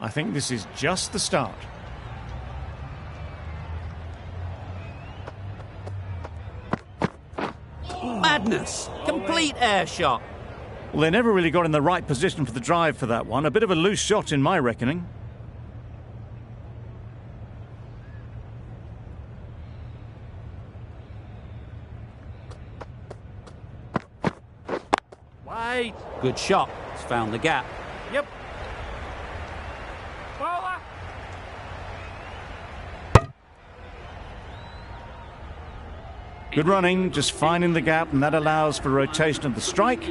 I think this is just the start. Madness! Complete air shot. Well, they never really got in the right position for the drive for that one. A bit of a loose shot in my reckoning. Wait. Good shot. It's found the gap. Yep. Bowler. Good running, just finding the gap, and that allows for rotation of the strike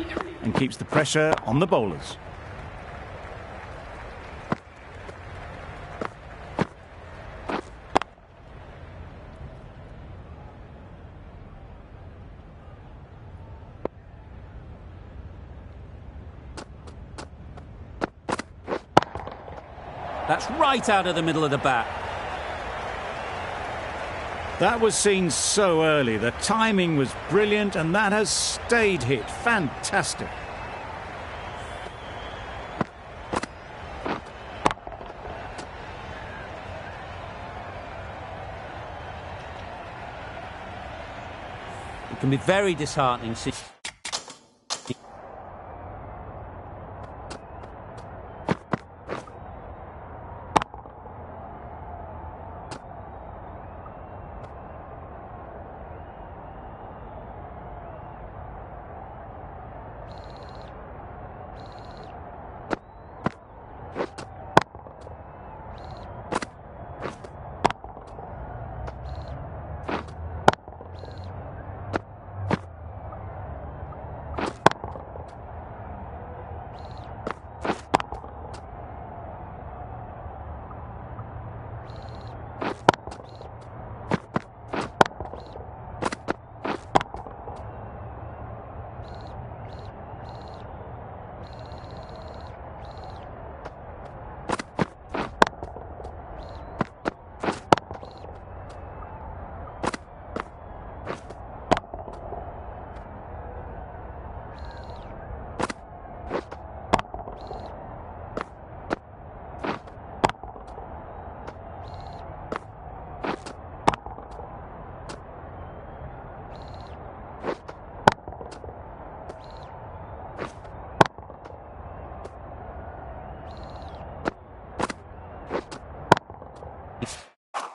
and keeps the pressure on the bowlers. That's right out of the middle of the bat. That was seen so early. The timing was brilliant, and that has stayed hit. Fantastic. It can be very disheartening.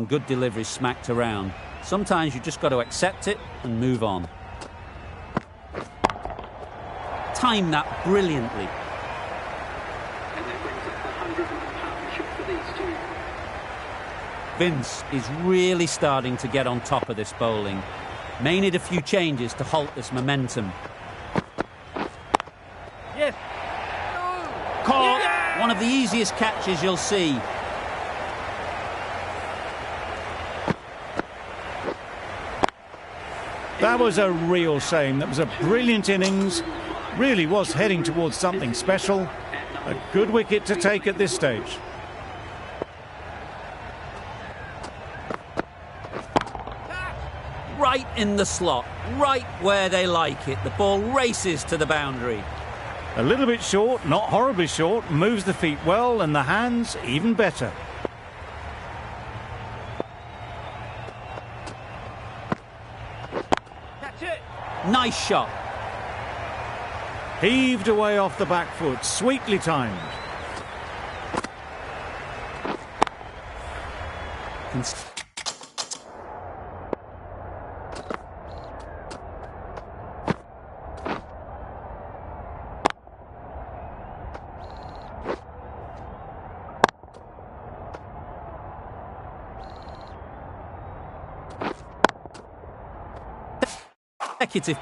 Good delivery smacked around. Sometimes you just got to accept it and move on. Timed that brilliantly. And that brings up the 100 partnership for these two. Vince is really starting to get on top of this bowling. May need a few changes to halt this momentum. Yes. Caught. Yeah. One of the easiest catches you'll see. That was a real shame. That was a brilliant innings. Really was heading towards something special. A good wicket to take at this stage. Right in the slot, right where they like it. The ball races to the boundary. A little bit short, not horribly short. Moves the feet well, and the hands even better. Nice shot. Heaved away off the back foot, sweetly timed.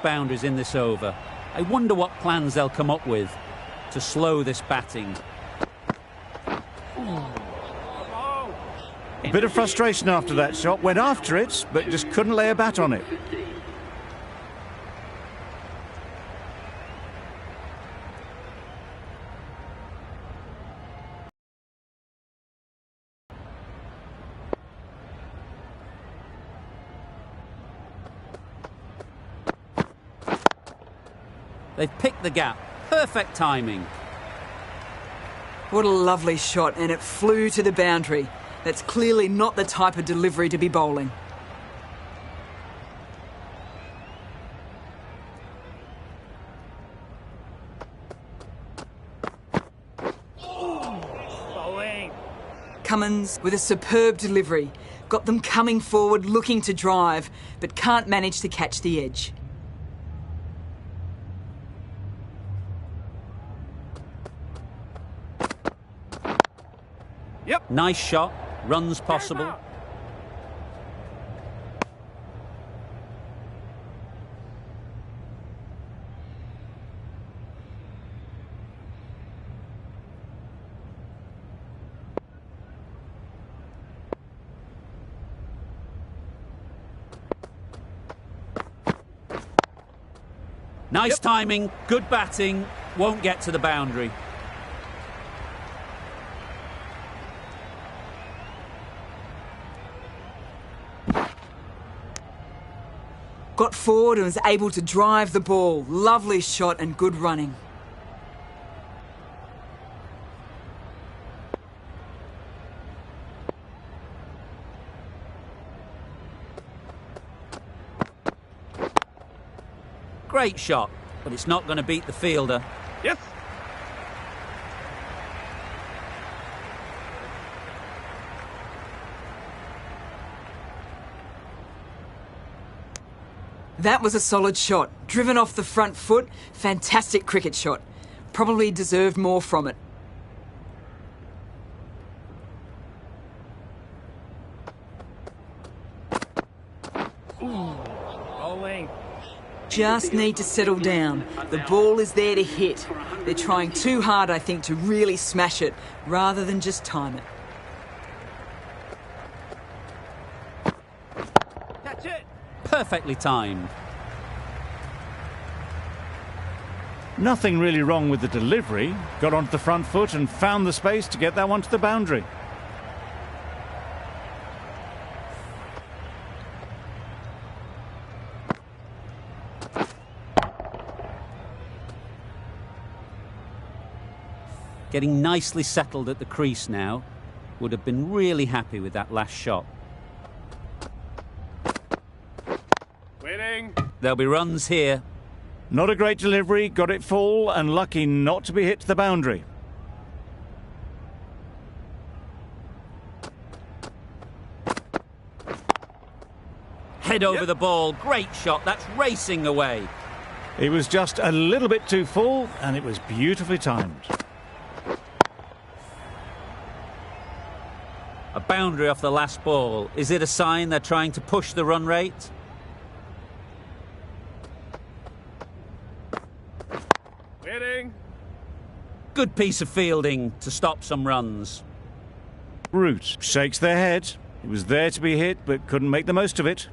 Consecutive boundaries in this over. I wonder what plans they'll come up with to slow this batting. A bit of frustration after that shot. Went after it, but just couldn't lay a bat on it. They've picked the gap. Perfect timing. What a lovely shot, and it flew to the boundary. That's clearly not the type of delivery to be bowling. Cummins with a superb delivery. Got them coming forward looking to drive, but can't manage to catch the edge. Yep. Nice shot. Runs possible. Nice timing, good batting, won't get to the boundary. Got forward and was able to drive the ball. Lovely shot and good running. Great shot, but it's not going to beat the fielder. Yes. That was a solid shot. Driven off the front foot. Fantastic cricket shot. Probably deserved more from it. Bowling. Just need to settle down. The ball is there to hit. They're trying too hard, I think, to really smash it, rather than just time it. Catch it. Perfectly timed. Nothing really wrong with the delivery. Got onto the front foot and found the space to get that one to the boundary. Getting nicely settled at the crease now. Would have been really happy with that last shot. Winning. There'll be runs here. Not a great delivery, got it full and lucky not to be hit to the boundary. Head over the ball. Great shot. That's racing away. It was just a little bit too full and it was beautifully timed. A boundary off the last ball. Is it a sign they're trying to push the run rate? Winning. Good piece of fielding to stop some runs. Root shakes their head. It was there to be hit but couldn't make the most of it.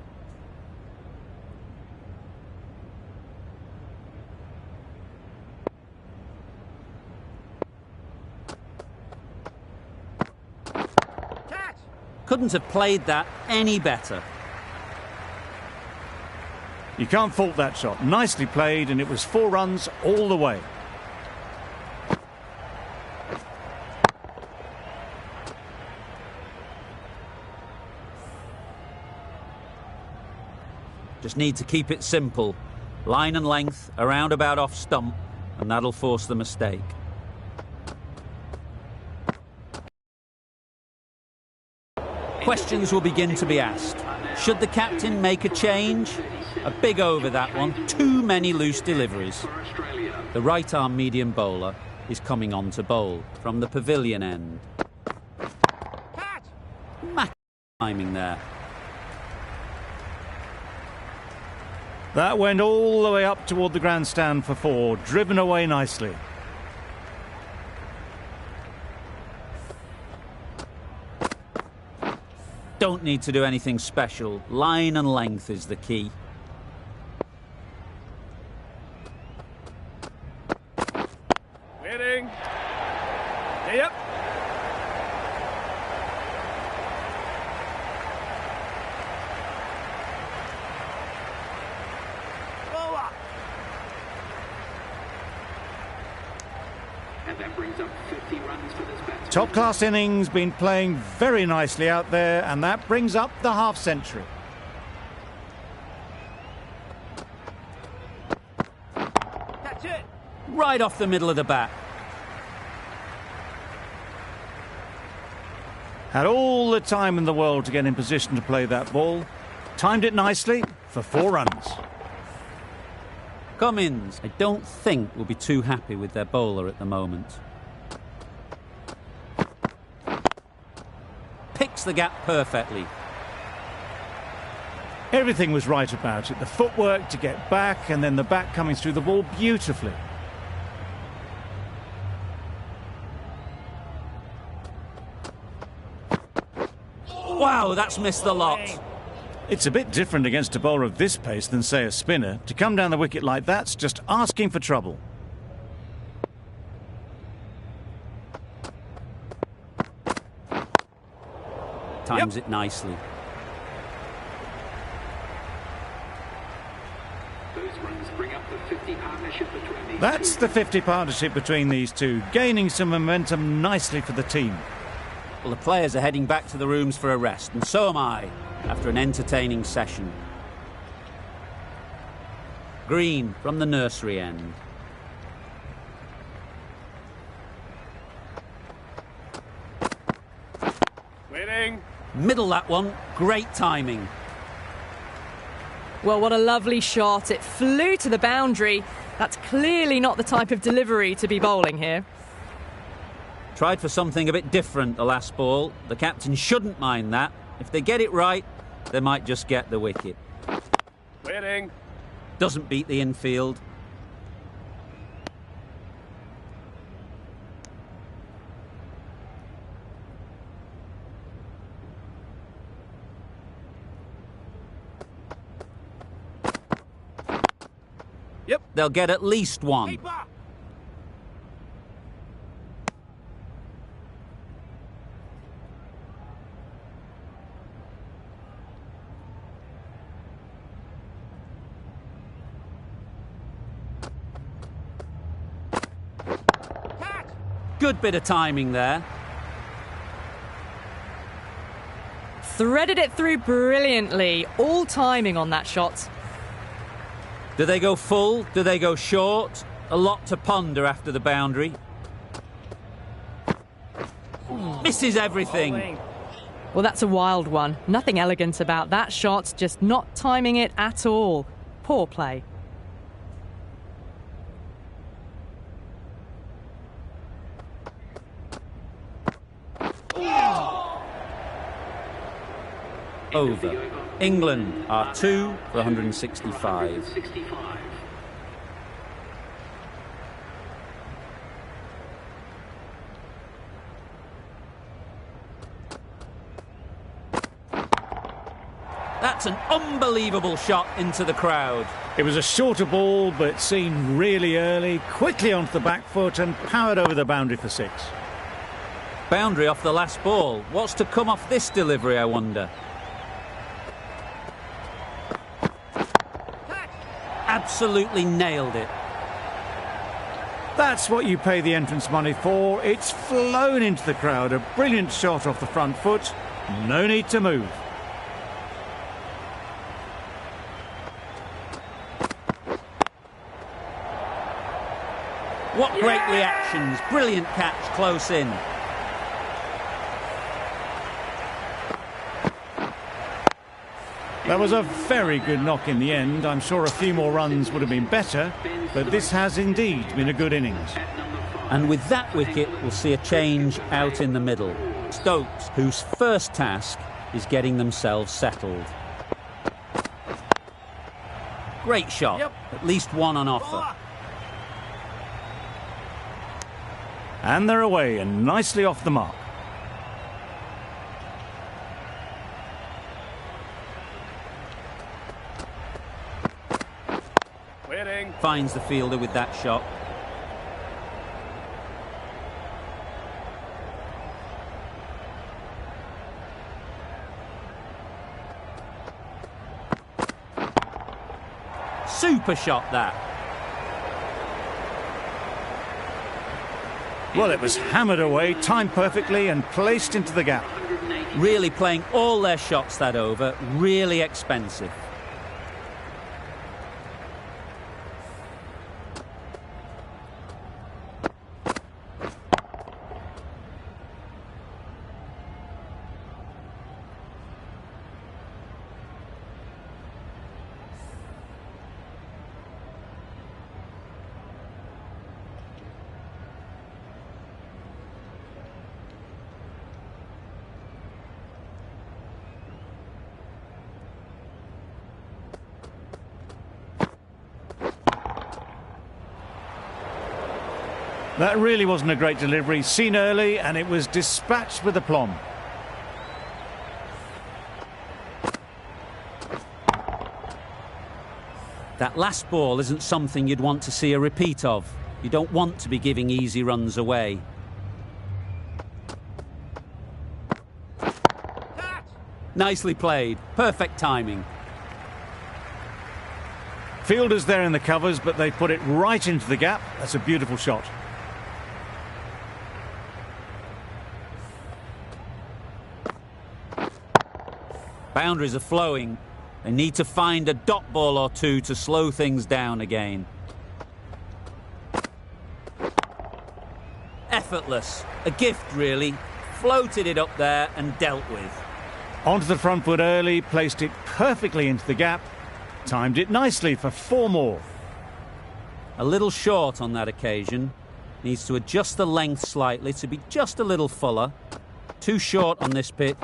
Couldn't have played that any better. You can't fault that shot. Nicely played and it was 4 runs all the way. Just need to keep it simple. Line and length, a roundabout off stump, and that'll force the mistake. Questions will begin to be asked. Should the captain make a change? A big over that one. Too many loose deliveries. The right-arm medium bowler is coming on to bowl from the pavilion end. Mac timing there. That went all the way up toward the grandstand for 4, driven away nicely. Don't need to do anything special. Line and length is the key. Winning. Yep. And that brings up 50 runs for this batsman. Top class innings, been playing very nicely out there, and that brings up the half century. Catch it. Right off the middle of the bat. Had all the time in the world to get in position to play that ball. Timed it nicely for 4 runs. Cummins, I don't think, will be too happy with their bowler at the moment. Picks the gap perfectly. Everything was right about it. The footwork to get back, and then the bat coming through the ball beautifully. Wow, that's missed the lot. It's a bit different against a bowler of this pace than, say, a spinner. To come down the wicket like that's just asking for trouble. Times it nicely. Those runs bring up the 50 partnership between these That's two. the 50 partnership between these two, gaining some momentum nicely for the team. Well, the players are heading back to the rooms for a rest, and so am I, after an entertaining session. Green from the nursery end. Waiting. Middle that one, great timing. Well, what a lovely shot. It flew to the boundary. That's clearly not the type of delivery to be bowling here. Tried for something a bit different the last ball. The captain shouldn't mind that. If they get it right, they might just get the wicket. Waiting. Doesn't beat the infield. Yep. They'll get at least one. Keeper. Catch. Good bit of timing there. Threaded it through brilliantly. All timing on that shot. Do they go full? Do they go short? A lot to ponder after the boundary. Misses everything. Bowling. Well, that's a wild one. Nothing elegant about that shot, just not timing it at all. Poor play. Over. England are 2 for 165. 65. That's an unbelievable shot into the crowd. It was a shorter ball, but seen really early, quickly onto the back foot and powered over the boundary for 6. Boundary off the last ball. What's to come off this delivery, I wonder? Absolutely nailed it. That's what you pay the entrance money for. It's flown into the crowd. A brilliant shot off the front foot. No need to move. What great reactions. Brilliant catch close in. That was a very good knock in the end. I'm sure a few more runs would have been better, but this has indeed been a good innings. And with that wicket, we'll see a change out in the middle. Stokes, whose first task is getting themselves settled. Great shot. Yep. At least one on offer. And they're away and nicely off the mark. Waiting. Finds the fielder with that shot. Super shot that. Well, it was hammered away, timed perfectly and placed into the gap. Really playing all their shots that over, really expensive. That really wasn't a great delivery, seen early, and it was dispatched with aplomb. That last ball isn't something you'd want to see a repeat of. You don't want to be giving easy runs away. Nicely played. Perfect timing. Fielders there in the covers, but they put it right into the gap. That's a beautiful shot. Boundaries are flowing. They need to find a dot ball or two to slow things down again. Effortless. A gift, really. Floated it up there and dealt with. Onto the front foot early, placed it perfectly into the gap. Timed it nicely for 4 more. A little short on that occasion. Needs to adjust the length slightly to be just a little fuller. Too short on this pitch.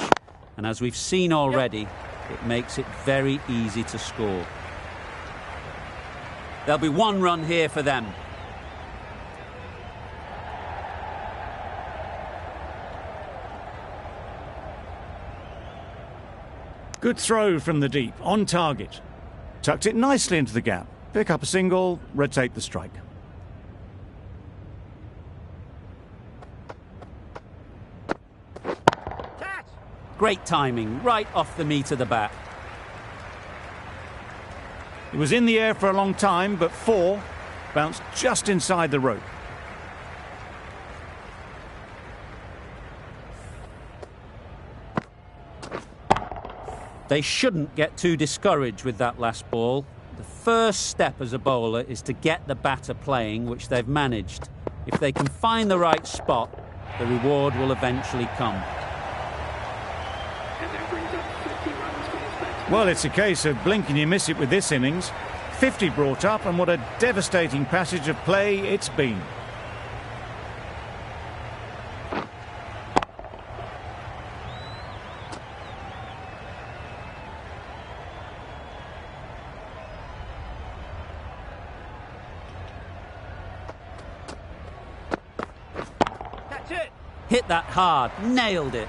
And as we've seen already, it makes it very easy to score. There'll be 1 run here for them. Good throw from the deep, on target. Tucked it nicely into the gap. Pick up a single, rotate the strike. Great timing, right off the meat of the bat. It was in the air for a long time, but 4 bounced just inside the rope. They shouldn't get too discouraged with that last ball. The first step as a bowler is to get the batter playing, which they've managed. If they can find the right spot, the reward will eventually come. Well, it's a case of blink and you miss it with this innings. 50 brought up, and what a devastating passage of play it's been. Catch it! Hit that hard, nailed it.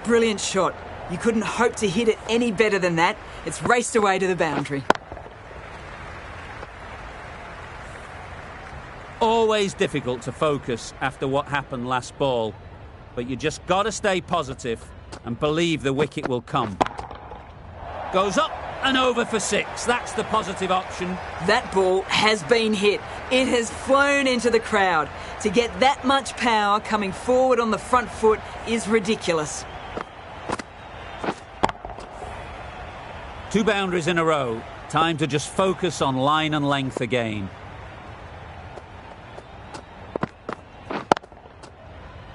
Brilliant shot. You couldn't hope to hit it any better than that. It's raced away to the boundary. Always difficult to focus after what happened last ball, but you just got to stay positive and believe the wicket will come. Goes up and over for 6. That's the positive option. That ball has been hit. It has flown into the crowd. To get that much power coming forward on the front foot is ridiculous. 2 boundaries in a row. Time to just focus on line and length again.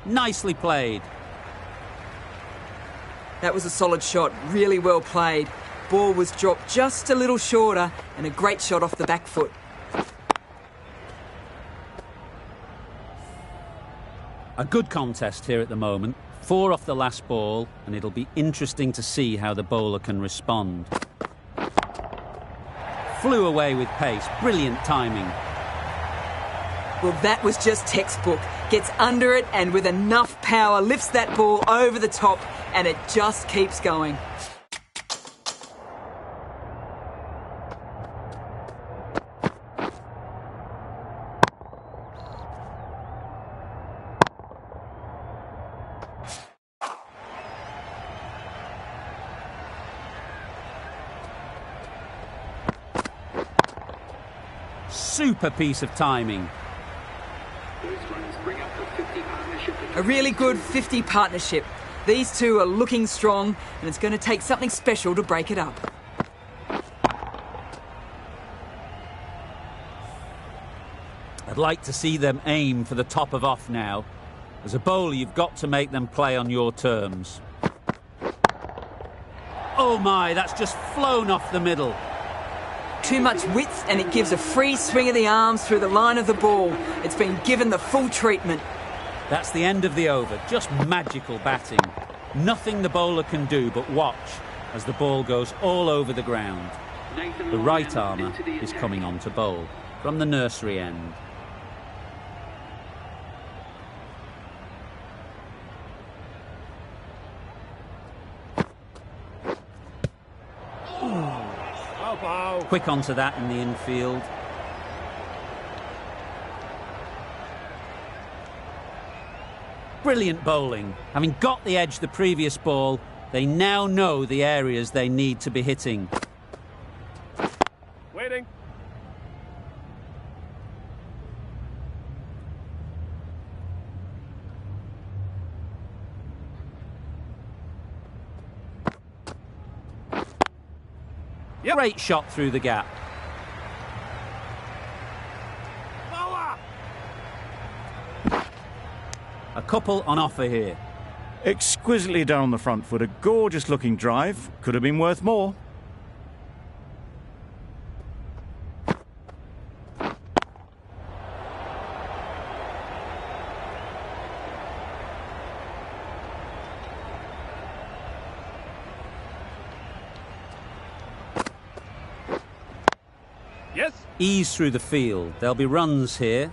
Nicely played. That was a solid shot, really well played. Ball was dropped just a little shorter and a great shot off the back foot. A good contest here at the moment. 4 off the last ball, and it'll be interesting to see how the bowler can respond. Flew away with pace. Brilliant timing. Well, that was just textbook. Gets under it and with enough power lifts that ball over the top, and it just keeps going. Super piece of timing. Those runs bring up the 50 partnership. A really good 50 partnership. These two are looking strong, and it's going to take something special to break it up. I'd like to see them aim for the top of off now. As a bowler, you've got to make them play on your terms. Oh my, that's just flown off the middle. Too much width, and it gives a free swing of the arms through the line of the ball. It's been given the full treatment. That's the end of the over. Just magical batting. Nothing the bowler can do but watch as the ball goes all over the ground. The right armer is coming on to bowl from the nursery end. Quick onto that in the infield. Brilliant bowling. Having got the edge the previous ball, they now know the areas they need to be hitting. Waiting. Yep. Great shot through the gap. Bowler! A couple on offer here. Exquisitely done on the front foot. A gorgeous looking drive. Could have been worth more. Yes. Ease through the field. There'll be runs here.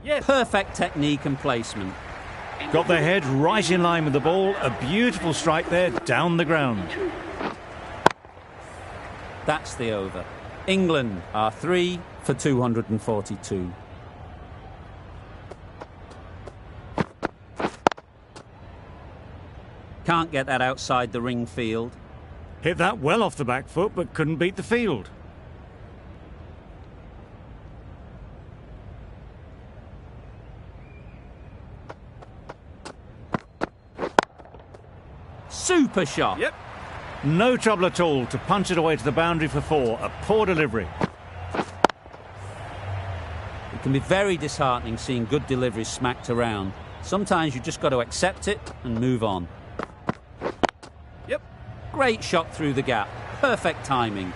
Yes. Perfect technique and placement. Got their head right in line with the ball. A beautiful strike there down the ground. That's the over. England are 3 for 242. Can't get that outside the ring field. Hit that well off the back foot, but couldn't beat the field. Super shot. Yep. No trouble at all to punch it away to the boundary for 4. A poor delivery. It can be very disheartening seeing good deliveries smacked around. Sometimes you just got to accept it and move on. Yep. Great shot through the gap. Perfect timing.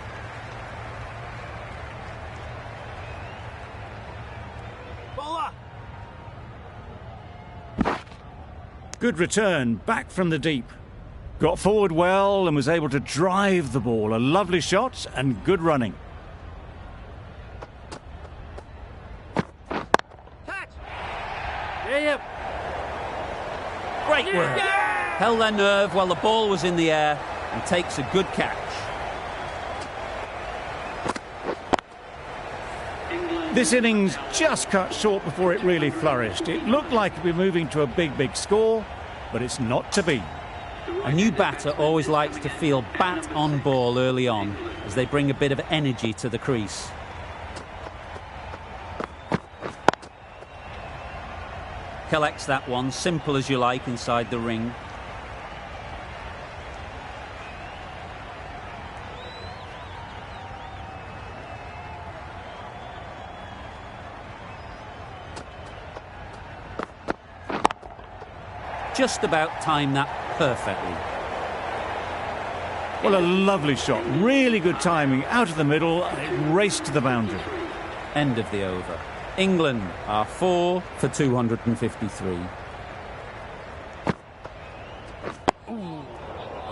Bowler! Good return, back from the deep. Got forward well and was able to drive the ball. A lovely shot and good running. Touch! Yeah. Great work. Yeah! Held their nerve while the ball was in the air and takes a good catch. This innings just cut short before it really flourished. It looked like it'd be moving to a big score, but it's not to be. A new batter always likes to feel bat on ball early on as they bring a bit of energy to the crease. Collects that one, simple as you like, inside the ring. Just about timed that perfectly. Well, a lovely shot. Really good timing. Out of the middle, and it raced to the boundary. End of the over. England are 4 for 253.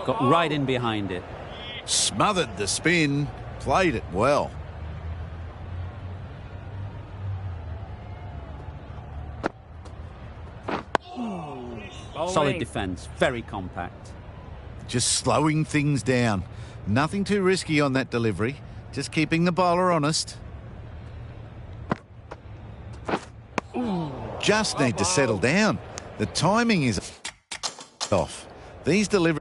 Got right in behind it. Smothered the spin, played it well. Solid defence, very compact. just slowing things down. Nothing too risky on that delivery, just keeping the bowler honest. Just need to settle down. The timing is off. These deliveries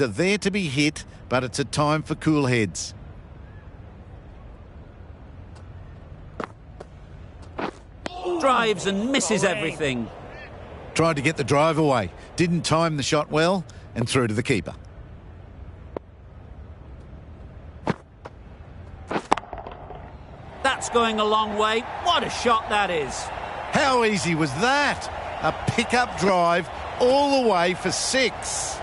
are there to be hit, but it's a time for cool heads. Drives and misses everything. Tried to get the drive away, didn't time the shot well, and through to the keeper. That's going a long way. What a shot that is. How easy was that? A pickup drive all the way for 6.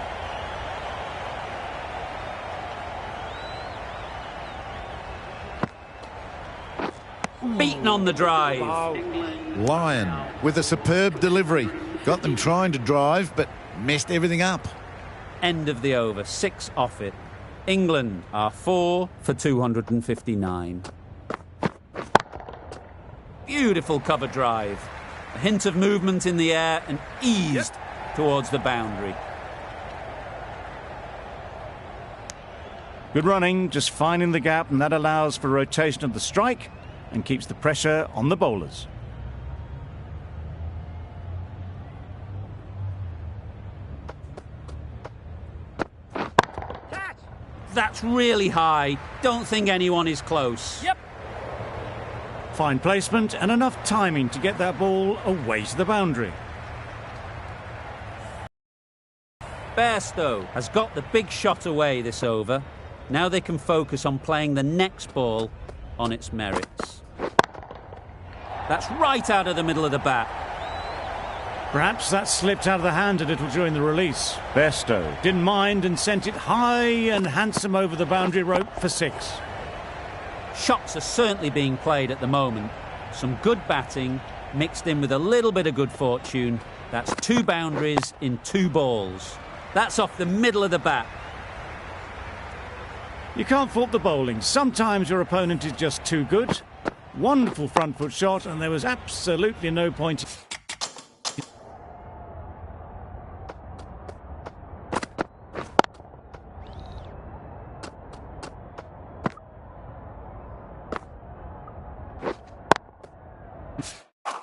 Beaten on the drive. Lyon with a superb delivery. Got them trying to drive, but messed everything up. End of the over. 6 off it. England are 4 for 259. Beautiful cover drive. A hint of movement in the air and eased towards the boundary. Good running, just finding the gap, and that allows for rotation of the strike and keeps the pressure on the bowlers. That's really high. Don't think anyone is close. Yep. Fine placement and enough timing to get that ball away to the boundary. Bairstow has got the big shot away this over. Now they can focus on playing the next ball on its merits. That's right out of the middle of the bat. Perhaps that slipped out of the hand a little during the release. Bairstow didn't mind and sent it high and handsome over the boundary rope for 6. Shots are certainly being played at the moment. Some good batting mixed in with a little bit of good fortune. That's 2 boundaries in 2 balls. That's off the middle of the bat. You can't fault the bowling. Sometimes your opponent is just too good. Wonderful front foot shot, and there was absolutely no point.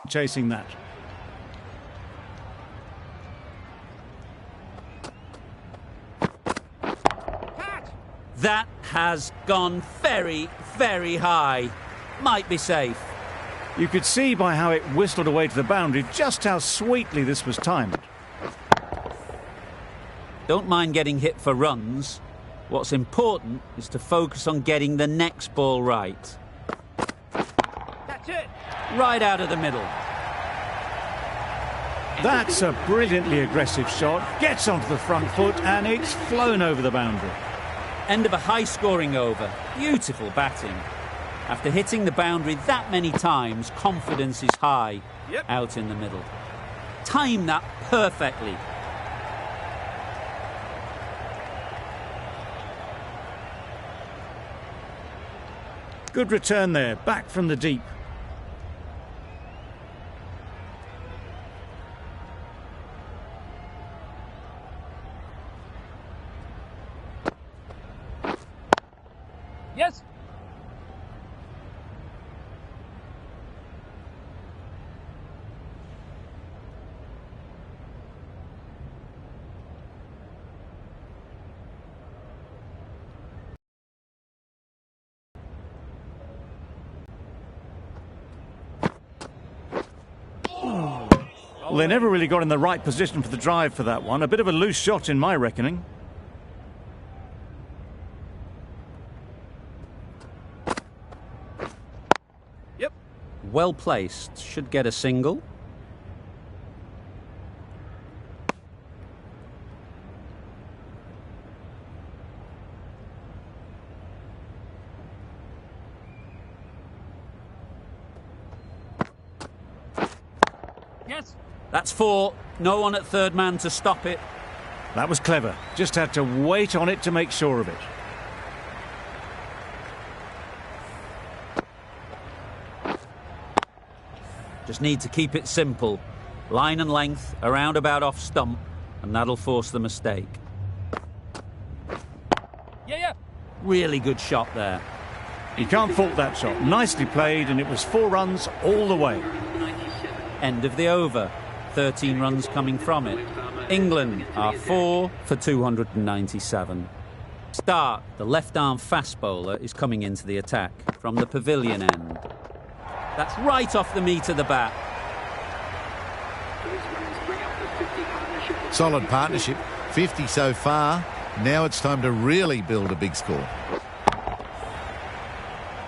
Chasing that. That has gone very, very high. Might be safe. You could see by how it whistled away to the boundary just how sweetly this was timed. Don't mind getting hit for runs. What's important is to focus on getting the next ball right. That's it. Right out of the middle. That's a brilliantly aggressive shot. Gets onto the front foot and it's flown over the boundary. End of a high-scoring over. Beautiful batting. After hitting the boundary that many times, confidence is high out in the middle. Time that perfectly. Good return there, back from the deep. Yes. Well, they never really got in the right position for the drive for that one. A bit of a loose shot in my reckoning. Yep. Well placed. Should get a single. Yes. That's 4. No one at third man to stop it. That was clever. Just had to wait on it to make sure of it. Just need to keep it simple. Line and length, around about off stump, and that'll force the mistake. Yeah. Really good shot there. You can't fault that shot. Nicely played, and it was 4 runs all the way. End of the over. 13 runs coming from it. England are 4 for 297. Start, the left-arm fast bowler, is coming into the attack from the pavilion end. That's right off the meat of the bat. Solid partnership. 50 so far. Now it's time to really build a big score.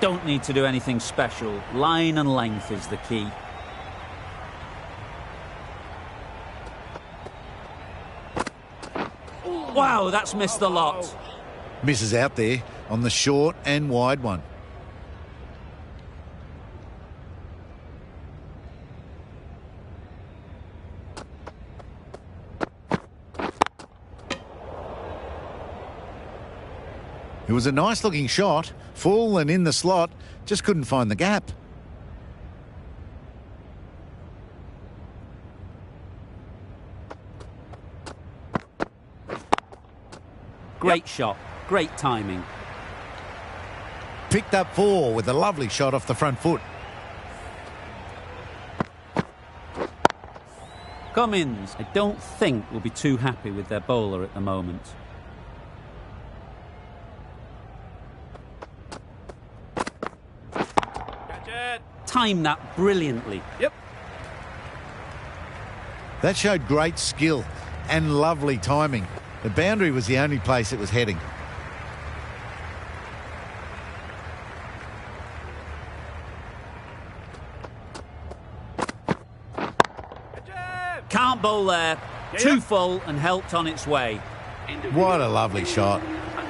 Don't need to do anything special. Line and length is the key. Wow, that's missed the lot. Misses out there on the short and wide one. It was a nice looking shot, full and in the slot, just couldn't find the gap. Great shot, great timing. Picked up 4 with a lovely shot off the front foot. Cummins, I don't think will be too happy with their bowler at the moment. Catch it. Timed that brilliantly. Yep. That showed great skill and lovely timing. The boundary was the only place it was heading. Can't bowl there. Too full and helped on its way. What a lovely shot.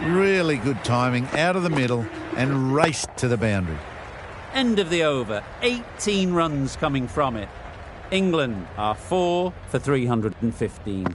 Really good timing, out of the middle and raced to the boundary. End of the over. 18 runs coming from it. England are 4 for 315.